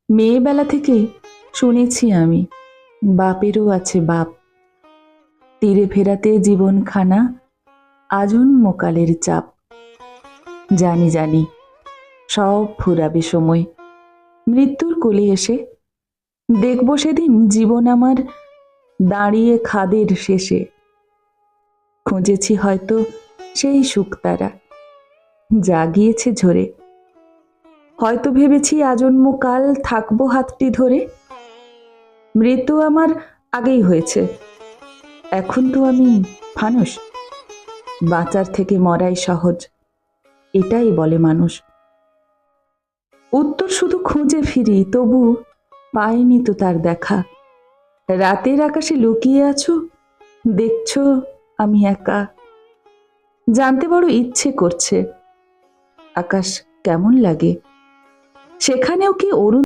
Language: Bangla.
মেয়েবেলা থেকে শুনেছি আমি, বাপেরও আছে বাপ, তীরে ফেরাতে জীবনখানা আজন্মকালের চাপ। জানি জানি সব ফুরাবে সময়, মৃত্যুর কোলে এসে দেখব সেদিন জীবন আমার দাঁড়িয়ে খাদের শেষে। খুঁজেছি হয়তো সেই শুকতারা, জাগিয়েছে ঝরে, হয়তো ভেবেছি আজন্মকাল থাকবো হাতটি ধরে। মৃত্যু আমার আগেই হয়েছে, এখন তো আমি ফানুস, বাঁচার থেকে মরাই সহজ, এটাই বলে মানুষ। উত্তর শুধু খুঁজে ফিরি, তবু পাইনি তো তার দেখা। রাতের আকাশে লুকিয়ে আছো, দেখছো আমি একা। জানতে বড় ইচ্ছে করছে আকাশ কেমন লাগে, সেখানেও কি অরুণ